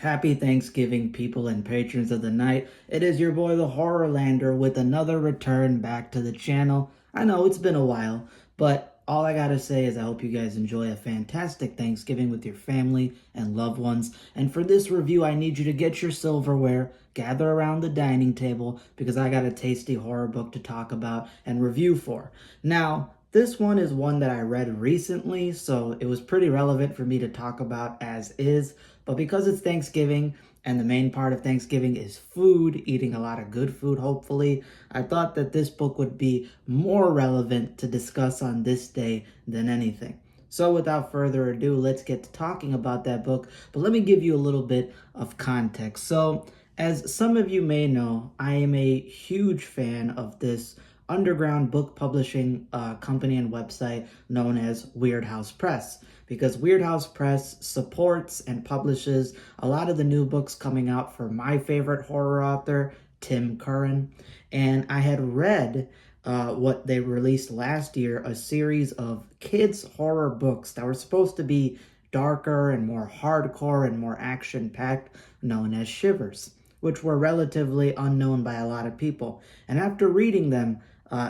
Happy Thanksgiving, people and patrons of the night. It is your boy, the Horrorlander, with another return back to the channel. I know it's been a while, but all I gotta say is I hope you guys enjoy a fantastic Thanksgiving with your family and loved ones. And for this review, I need you to get your silverware, gather around the dining table, because I got a tasty horror book to talk about and review for. Now, this one is one that I read recently, so it was pretty relevant for me to talk about as is. But because it's Thanksgiving and the main part of Thanksgiving is food, eating a lot of good food, hopefully, I thought that this book would be more relevant to discuss on this day than anything. So without further ado, let's get to talking about that book. But let me give you a little bit of context. So as some of you may know, I am a huge fan of this underground book publishing company and website known as Weird House Press, because Weird House Press supports and publishes a lot of the new books coming out for my favorite horror author, Tim Curran. And I had read what they released last year, a series of kids' horror books that were supposed to be darker and more hardcore and more action-packed, known as Shivers, which were relatively unknown by a lot of people. And after reading them,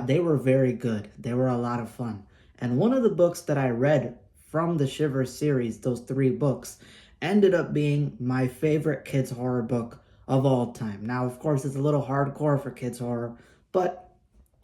they were very good. They were a lot of fun. And one of the books that I read from the Shivers series, those 3 books, ended up being my favorite kids' horror book of all time. Now, of course, it's a little hardcore for kids' horror, but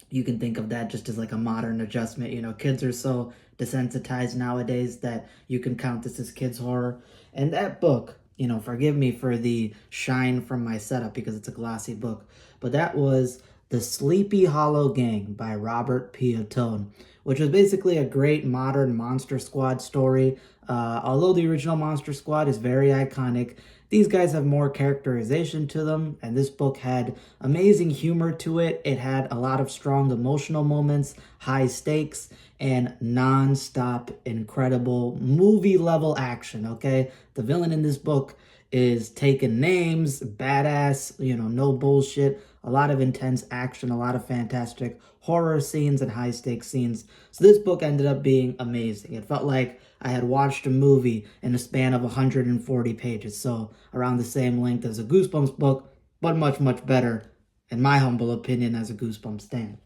you can think of that just as like a modern adjustment. You know, kids are so desensitized nowadays that you can count this as kids' horror. And that book, you know, forgive me for the shine from my setup because it's a glossy book, but that was The Sleepy Hollow Gang by Robert P. Ottone, which was basically a great modern Monster Squad story. Although the original Monster Squad is very iconic, these guys have more characterization to them, and this book had amazing humor to it. It had a lot of strong emotional moments, high stakes, and non-stop incredible movie-level action, okay? The villain in this book is taking names, badass, you know, no bullshit, a lot of intense action, a lot of fantastic horror scenes and high-stakes scenes. So this book ended up being amazing. It felt like I had watched a movie in a span of 140 pages, so around the same length as a Goosebumps book, but much, much better, in my humble opinion, as a Goosebumps stan.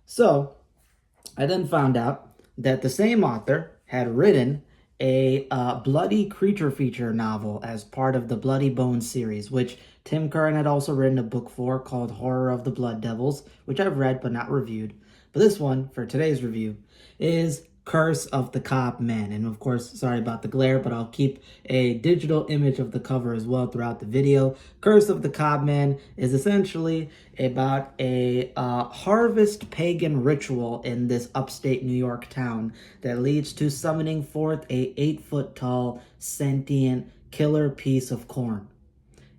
So I then found out that the same author had written a bloody creature feature novel as part of the Bloody Bones series, which Tim Curran had also written a book for called Horror of the Blood Devils, which I've read but not reviewed. But this one, for today's review, is Curse of the Cob Man. And of course, sorry about the glare, but I'll keep a digital image of the cover as well throughout the video. Curse of the Cob Man is essentially about a harvest pagan ritual in this upstate New York town that leads to summoning forth a 8-foot tall, sentient, killer piece of corn.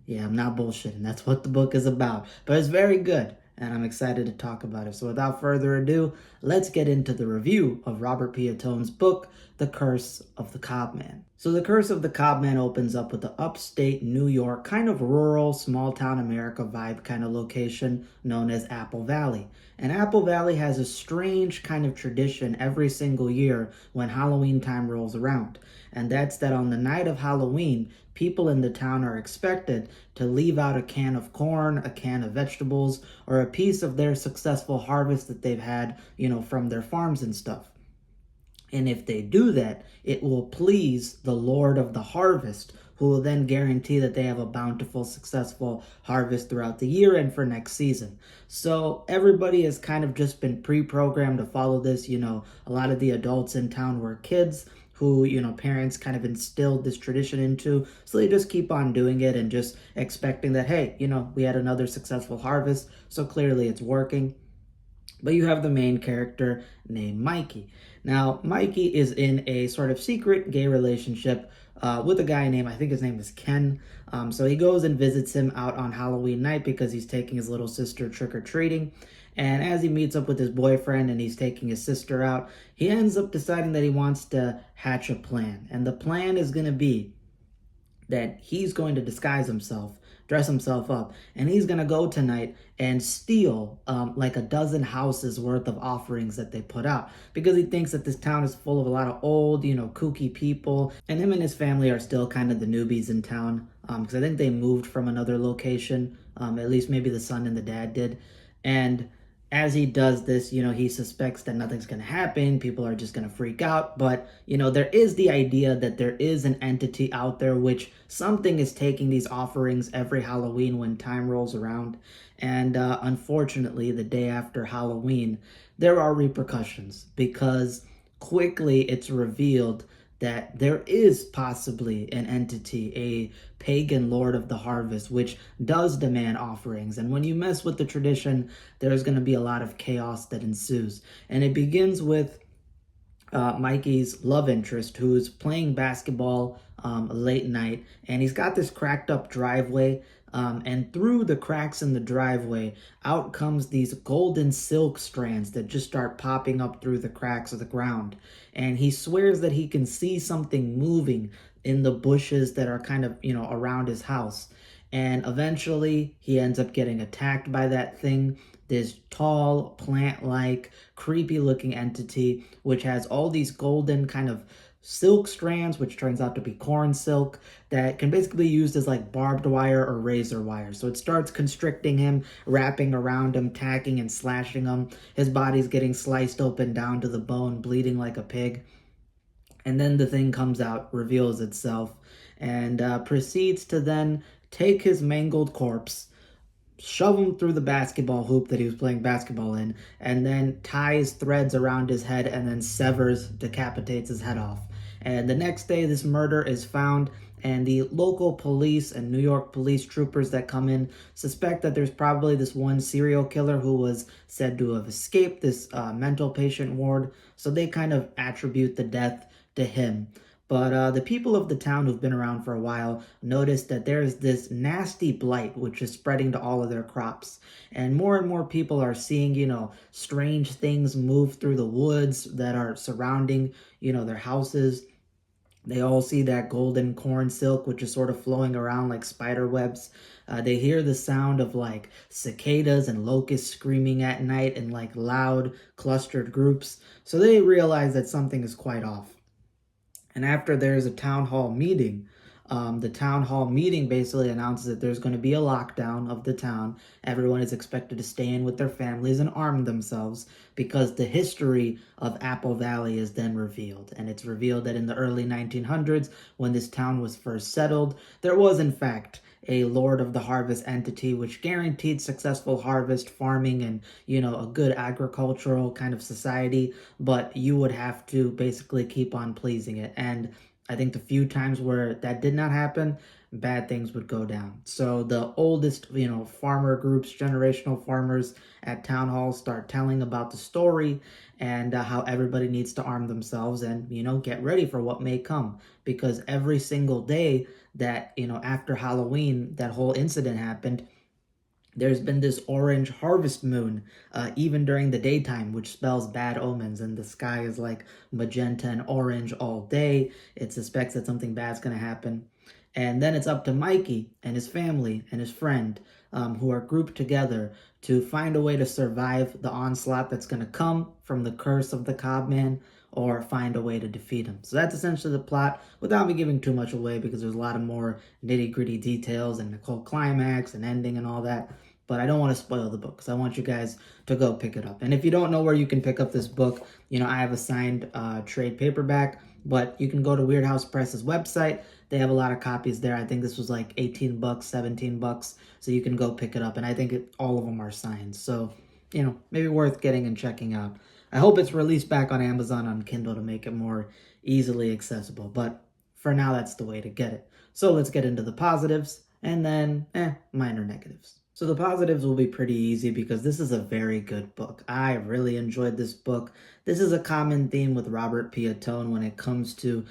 Yeah, I'm not bullshitting. That's what the book is about. But it's very good, and I'm excited to talk about it. So without further ado, let's get into the review of Robert P. Ottone's book, The Curse of the Cob Man. So The Curse of the Cob Man opens up with the upstate New York, kind of rural, small-town America vibe kind of location known as Apple Valley. And Apple Valley has a strange kind of tradition every single year when Halloween time rolls around. And that's that on the night of Halloween, people in the town are expected to leave out a can of corn, a can of vegetables, or a piece of their successful harvest that they've had, you know, from their farms and stuff. And if they do that, it will please the Lord of the harvest, who will then guarantee that they have a bountiful, successful harvest throughout the year and for next season. So everybody has kind of just been pre-programmed to follow this. You know, a lot of the adults in town were kids who, you know, parents kind of instilled this tradition into. So they just keep on doing it and just expecting that, hey, you know, we had another successful harvest, so clearly it's working. But you have the main character named Mikey. Now, Mikey is in a sort of secret gay relationship with a guy named, I think his name is Ken. So he goes and visits him out on Halloween night because he's taking his little sister trick-or-treating. And as he meets up with his boyfriend and he's taking his sister out, he ends up deciding that he wants to hatch a plan. And the plan is going to be that he's going to disguise himself dress himself up, and he's gonna go tonight and steal like a dozen houses worth of offerings that they put out, because he thinks that this town is full of a lot of old, kooky people, and him and his family are still kind of the newbies in town, because I think they moved from another location, at least maybe the son and the dad did. And as he does this, he suspects that nothing's going to happen. People are just going to freak out. But, there is the idea that there is an entity out there, which something is taking these offerings every Halloween when time rolls around. And unfortunately, the day after Halloween, there are repercussions, because quickly it's revealed that there is possibly an entity, a pagan lord of the harvest, which does demand offerings. And when you mess with the tradition, there's going to be a lot of chaos that ensues. And it begins with Mikey's love interest, who's playing basketball late night, and he's got this cracked up driveway. And through the cracks in the driveway, out comes these golden silk strands that just start popping up through the cracks of the ground. And he swears that he can see something moving in the bushes that are kind of, around his house. And eventually he ends up getting attacked by that thing, this tall, plant-like, creepy-looking entity, which has all these golden kind of silk strands, which turns out to be corn silk, that can basically be used as like barbed wire or razor wire. So it starts constricting him, wrapping around him, tagging and slashing him. His body's getting sliced open down to the bone, bleeding like a pig. And then the thing comes out, reveals itself, and proceeds to then take his mangled corpse, shove him through the basketball hoop that he was playing basketball in, and then ties threads around his head and then decapitates his head off. And the next day, this murder is found, and the local police and New York police troopers that come in suspect that there's probably this one serial killer who was said to have escaped this mental patient ward, so they kind of attribute the death to him. But the people of the town who've been around for a while notice that there's this nasty blight which is spreading to all of their crops. And more people are seeing, strange things move through the woods that are surrounding, their houses. They all see that golden corn silk, which is sort of flowing around like spider webs. They hear the sound of like cicadas and locusts screaming at night in like loud, clustered groups. So they realize that something is quite off. And after there's a town hall meeting, the town hall meeting basically announces that there's going to be a lockdown of the town. Everyone is expected to stay in with their families and arm themselves, because the history of Apple Valley is then revealed. And it's revealed that in the early 1900s, when this town was first settled, there was in fact a Lord of the Harvest entity which guaranteed successful harvest, farming, and, a good agricultural kind of society, but you would have to basically keep on pleasing it. And I think the few times where that did not happen, bad things would go down. So the oldest, farmer groups, generational farmers at town halls start telling about the story and how everybody needs to arm themselves and, get ready for what may come. Because every single day that, after Halloween, that whole incident happened, there's been this orange harvest moon, even during the daytime, which spells bad omens, and the sky is like magenta and orange all day. It suspects that something bad's going to happen. And then it's up to Mikey and his family and his friend, who are grouped together to find a way to survive the onslaught that's going to come from the curse of the Cobman, or find a way to defeat him. So that's essentially the plot, without me giving too much away, because there's a lot of more nitty-gritty details and the whole climax and ending and all that. But I don't want to spoil the book, because I want you guys to go pick it up. And if you don't know where you can pick up this book, I have a signed trade paperback, but you can go to Weird House Press's website. They have a lot of copies there. I think this was like $18, $17, so you can go pick it up. And I think all of them are signed. So, maybe worth getting and checking out. I hope it's released back on Amazon on Kindle to make it more easily accessible. But for now, that's the way to get it. So let's get into the positives and then minor negatives. So the positives will be pretty easy, because this is a very good book. I really enjoyed this book. This is a common theme with Robert P. Ottone when it comes to,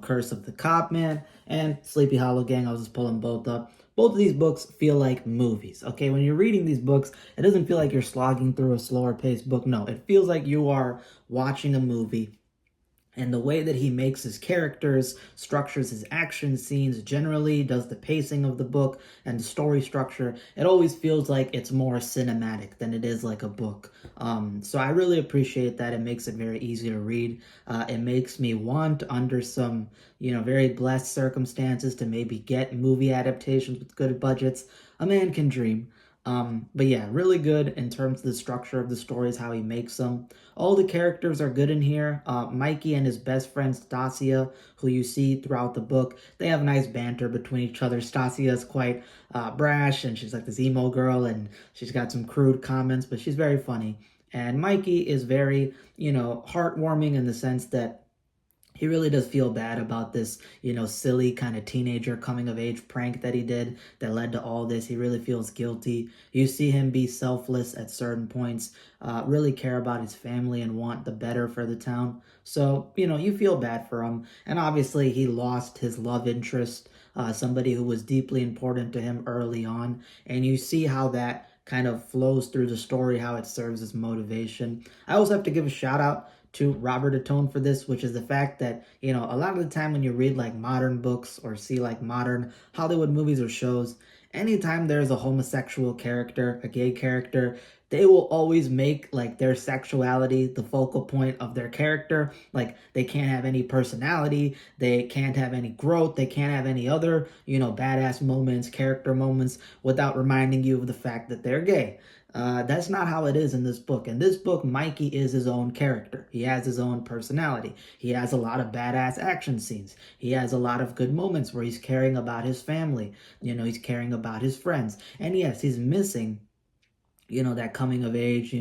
Curse of the Copman and Sleepy Hollow Gang. I was just pulling both up. Both of these books feel like movies, okay? When you're reading these books, it doesn't feel like you're slogging through a slower paced book. No, it feels like you are watching a movie. And the way that he makes his characters, structures his action scenes, generally does the pacing of the book and the story structure, it always feels like it's more cinematic than it is like a book. So I really appreciate that. It makes it very easy to read. It makes me want, under some, very blessed circumstances, to maybe get movie adaptations with good budgets. A man can dream. But yeah, really good in terms of the structure of the stories, how he makes them. All the characters are good in here. Mikey and his best friend Stasia, who you see throughout the book, they have nice banter between each other. Stasia is quite brash, and she's like this emo girl, and she's got some crude comments, but she's very funny. And Mikey is very, heartwarming in the sense that he really does feel bad about this, silly kind of teenager coming of age prank that he did that led to all this. He really feels guilty. You see him be selfless at certain points, really care about his family and want the better for the town. So, you feel bad for him. And obviously, he lost his love interest, somebody who was deeply important to him early on. And you see how that kind of flows through the story, how it serves as motivation. I also have to give a shout out to Robert Ottone for this, which is the fact that, a lot of the time when you read like modern books or see like modern Hollywood movies or shows, anytime there's a homosexual character, a gay character, they will always make like their sexuality the focal point of their character. Like they can't have any personality, they can't have any growth, they can't have any other, badass moments, character moments without reminding you of the fact that they're gay. That's not how it is in this book. In this book, Mikey is his own character. He has his own personality. He has a lot of badass action scenes. He has a lot of good moments where he's caring about his family. He's caring about his friends. And yes, he's missing, that coming of age,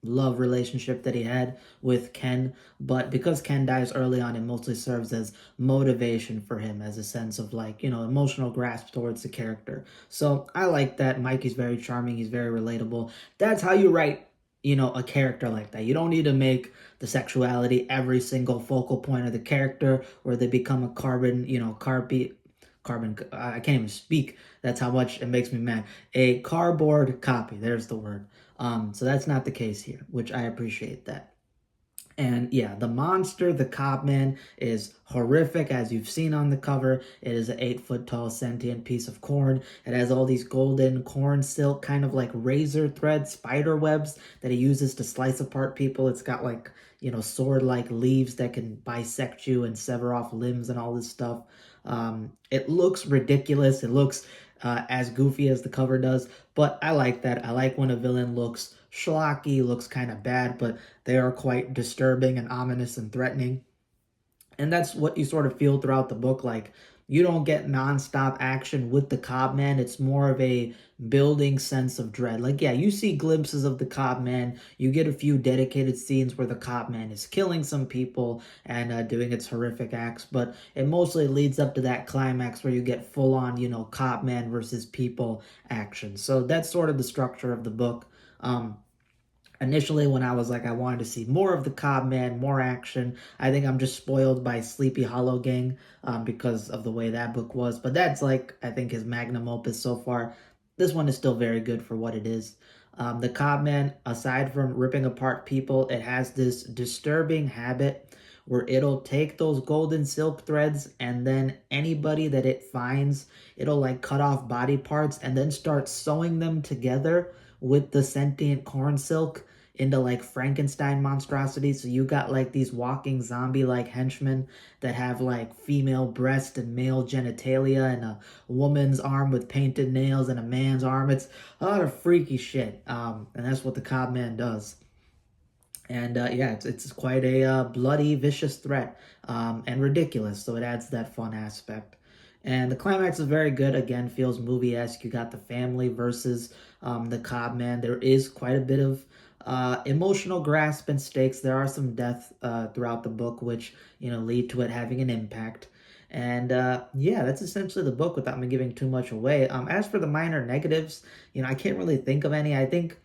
love relationship that he had with Ken. But because Ken dies early on, it mostly serves as motivation for him, as a sense of like, emotional grasp towards the character. So I like that. Mikey's very charming. He's very relatable. That's how you write, a character like that. You don't need to make the sexuality every single focal point of the character, where they become a I can't even speak. That's how much it makes me mad. A cardboard copy. There's the word. So that's not the case here, which I appreciate that. And yeah, the monster, the Cobman, is horrific, as you've seen on the cover. It is an 8-foot tall sentient piece of corn. It has all these golden corn silk, kind of like razor thread spider webs that he uses to slice apart people. It's got like, sword-like leaves that can bisect you and sever off limbs and all this stuff. It looks ridiculous. It looks as goofy as the cover does, but I like that. I like when a villain looks schlocky, looks kind of bad, but they are quite disturbing and ominous and threatening. And that's what you sort of feel throughout the book. Like, you don't get nonstop action with the Cobman. It's more of a building sense of dread. Like, yeah, you see glimpses of the Cobman. You get a few dedicated scenes where the Cobman is killing some people and doing its horrific acts, but it mostly leads up to that climax where you get full-on, Cobman versus people action. So that's sort of the structure of the book. Initially, when I was like, I wanted to see more of the Cobman, more action. I think I'm just spoiled by Sleepy Hollow Gang because of the way that book was. But that's like, I think, his magnum opus so far. This one is still very good for what it is. The Cobman, aside from ripping apart people, it has this disturbing habit where it'll take those golden silk threads, and then anybody that it finds, it'll like cut off body parts and then start sewing them together with the sentient corn silk into like Frankenstein monstrosities. So you got like these walking zombie-like henchmen that have like female breast and male genitalia, and a woman's arm with painted nails and a man's arm. It's a lot of freaky shit. And that's what the Cobman does. And yeah, it's quite a bloody, vicious threat, and ridiculous. So it adds that fun aspect. And the climax is very good. Again, feels movie-esque. You got the family versus the Cobman. There is quite a bit of emotional grasp and stakes. There are some death throughout the book, which, lead to it having an impact. And yeah, that's essentially the book without me giving too much away. As for the minor negatives, I can't really think of any. I think,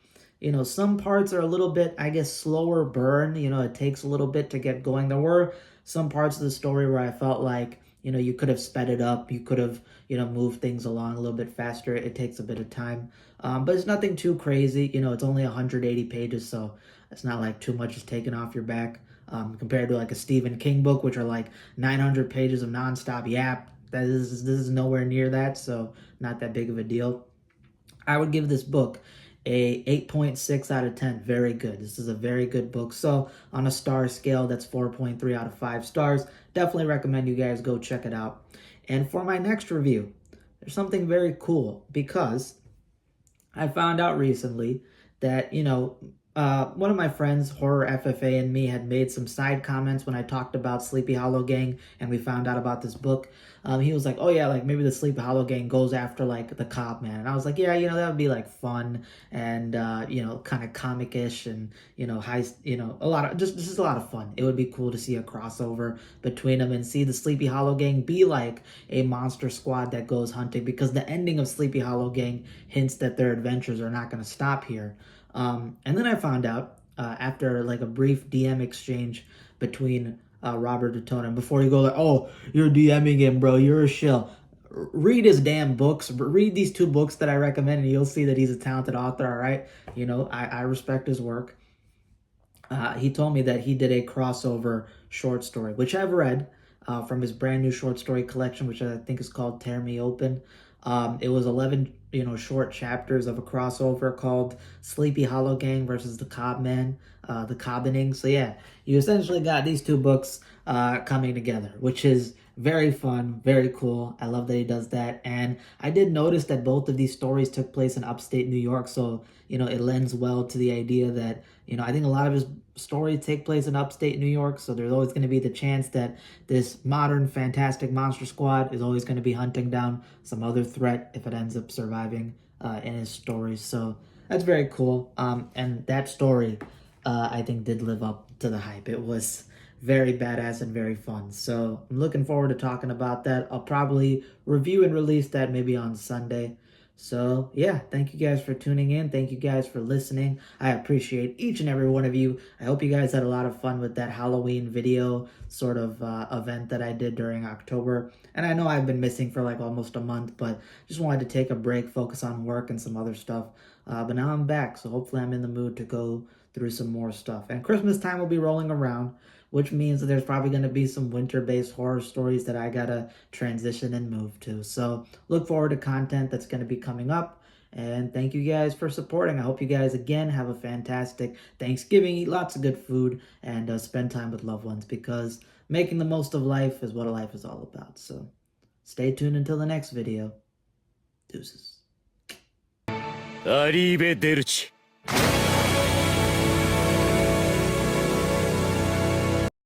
some parts are a little bit, I guess, slower burn. It takes a little bit to get going. There were some parts of the story where I felt like, you could have sped it up. You could have, moved things along a little bit faster. It takes a bit of time. But it's nothing too crazy. It's only 180 pages, so it's not like too much is taken off your back. compared to like a Stephen King book, which are like 900 pages of nonstop yap. This is nowhere near that, so not that big of a deal. I would give this book a 8.6 out of 10. Very good. This is a very good book. So on a star scale, that's 4.3 out of 5 stars. Definitely recommend you guys go check it out. And for my next review, there's something very cool because I found out recently that, one of my friends, Horror FFA, and me had made some side comments when I talked about Sleepy Hollow Gang and we found out about this book. He was like, oh yeah, like maybe the Sleepy Hollow Gang goes after like the Cobb Man. And I was like, yeah, that would be like fun and, kind of comic-ish and, a lot of, just a lot of fun. It would be cool to see a crossover between them and see the Sleepy Hollow Gang be like a monster squad that goes hunting, because the ending of Sleepy Hollow Gang hints that their adventures are not going to stop here. And then I found out after like a brief DM exchange between Robert Ottone, and before you go like, oh, you're DMing him, bro, you're a shill. Read his damn books. Read these 2 books that I recommend, and you'll see that he's a talented author. All right, I respect his work. He told me that he did a crossover short story, which I've read from his brand new short story collection, which I think is called Tear Me Open. It was 11, short chapters of a crossover called Sleepy Hollow Gang versus the Cobb Man, the Cobbening. So yeah, you essentially got these 2 books coming together, which is very fun, very cool. I love that he does that. And I did notice that both of these stories took place in upstate New York. So, it lends well to the idea that, I think a lot of his stories take place in upstate New York. So there's always going to be the chance that this modern, fantastic monster squad is always going to be hunting down some other threat if it ends up surviving in his stories. So that's very cool. And that story, I think, did live up to the hype. It was very badass and very fun. So I'm looking forward to talking about that. I'll probably review and release that maybe on Sunday. So yeah, thank you guys for tuning in. Thank you guys for listening. I appreciate each and every one of you. I hope you guys had a lot of fun with that Halloween video sort of event that I did during October. And I know I've been missing for like almost a month, but just wanted to take a break, focus on work and some other stuff. But now I'm back, so hopefully I'm in the mood to go through some more stuff. And Christmas time will be rolling around, which means that there's probably going to be some winter-based horror stories that I gotta transition and move to. So look forward to content that's going to be coming up. And thank you guys for supporting. I hope you guys, again, have a fantastic Thanksgiving, eat lots of good food, and spend time with loved ones, because making the most of life is what life is all about. So stay tuned until the next video. Deuces.